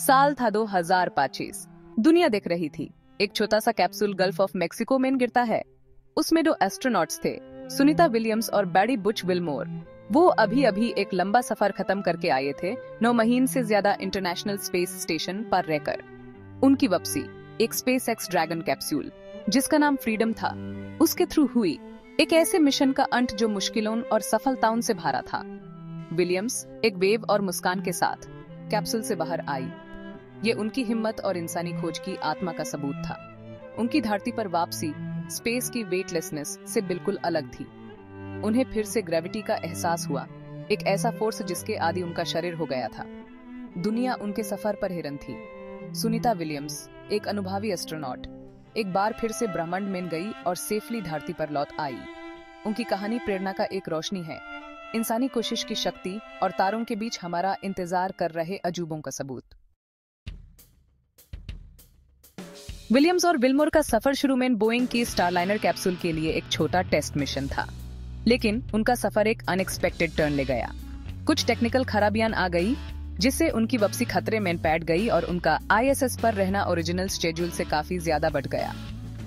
साल था 2025। दुनिया देख रही थी। एक छोटा सा कैप्सूल गल्फ ऑफ मेक्सिको में गिरता है। उसमें 2 एस्ट्रोनॉट्स थे, सुनीता विलियम्स और बैडी बुच विलमोर। वो अभी अभी एक लंबा सफर खत्म करके आए थे, 9 महीने से ज्यादा इंटरनेशनल स्पेस स्टेशन पर रहकर। उनकी वापसी एक स्पेस एक्स ड्रैगन कैप्सूल, जिसका नाम फ्रीडम था, उसके थ्रू हुई। एक ऐसे मिशन का अंत जो मुश्किलों और सफलताओं से भरा था। विलियम्स एक वेव और मुस्कान के साथ कैप्सूल से बाहर आई। ये उनकी हिम्मत और इंसानी खोज की आत्मा का सबूत था। उनकी धरती पर वापसी स्पेस की वेटलेसनेस से बिल्कुल अलग थी। उन्हें फिर से ग्रेविटी का एहसास हुआ, एक ऐसा फोर्स जिसके आदि उनका शरीर हो गया था। दुनिया उनके सफर पर हैरान थी। सुनीता विलियम्स एक अनुभवी एस्ट्रोनॉट एक बार फिर से ब्रह्मांड में गई और सेफली धरती पर लौट आई। उनकी कहानी प्रेरणा का एक रोशनी है, इंसानी कोशिश की शक्ति और तारों के बीच हमारा इंतजार कर रहे अजूबों का सबूत। विलियम्स और विलमोर का सफर शुरू में बोइंग की स्टारलाइनर कैप्सूल के लिए एक छोटा टेस्ट मिशन था, लेकिन उनका सफर एक अनएक्सपेक्टेड टर्न ले गया। कुछ टेक्निकल खराबियां आ गई, जिससे उनकी वापसी खतरे में पड़ गई और उनका आईएसएस पर रहना ओरिजिनल शेड्यूल से काफी ज्यादा बढ़ गया।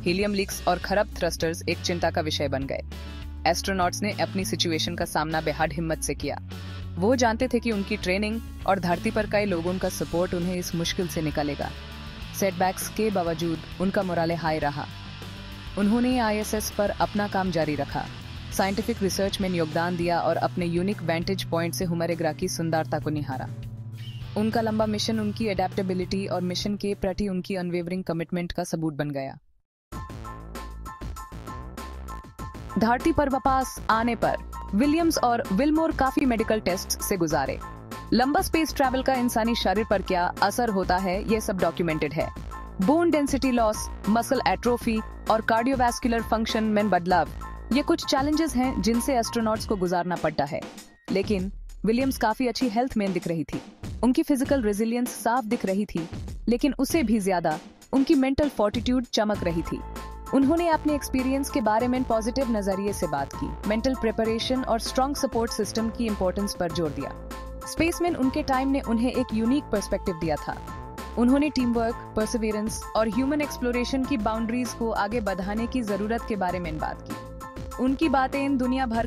हीलियम लीक्स और खराब थ्रस्टर्स एक चिंता का विषय बन गए। एस्ट्रोनॉट्स ने अपनी सिचुएशन का सामना बेहद हिम्मत से किया। वो जानते थे कि उनकी ट्रेनिंग और धरती पर कई लोगों का सपोर्ट उन्हें इस मुश्किल से निकालेगा। सेटबैक्स के बावजूद उनका मोराले हाई रहा। उन्होंने आईएसएस पर अपना काम जारी रखा, साइंटिफिक रिसर्च में योगदान दिया और अपने यूनिक वेंटेज पॉइंट से हुमरे ग्रह की सुंदरता को निहारा। उनका लंबा मिशन उनकी एडेप्टेबिलिटी और मिशन के प्रति उनकी अनवेवरिंग कमिटमेंट का सबूत बन गया। धरती पर वापस आने पर विलियम्स और विलमोर काफी मेडिकल टेस्ट से गुजारे। लंबा स्पेस ट्रैवल का इंसानी शरीर पर क्या असर होता है, ये सब डॉक्यूमेंटेड है। Bone density loss, muscle atrophy और कार्डियोवैस्कुलर फंक्शन में बदलाव, ये कुछ चैलेंजेस हैं जिनसे एस्ट्रोनॉट्स को गुजारना पड़ता है। लेकिन विलियम्स काफी अच्छी हेल्थ में दिख रही थी। उनकी फिजिकल रेजिलियंस साफ दिख रही थी, लेकिन उससे भी ज्यादा उनकी मेंटल फोर्टिट्यूड चमक रही थी। उन्होंने अपने एक्सपीरियंस के बारे में पॉजिटिव नजरिए से बात की, मेंटल प्रिपरेशन और स्ट्रॉन्ग सपोर्ट सिस्टम की इंपॉर्टेंस पर जोर दिया। स्पेसमैन उनके टाइम ने उन्हें एक यूनिक पर्सपेक्टिव दिया था। उन्होंने टीम वर्क, परसिवियरेंस और ह्यूमन एक्सप्लोरेशन की बाउंड्रीज को आगे बढ़ाने की जरूरत के बारे में बात की। उनकी बातें दुनिया भर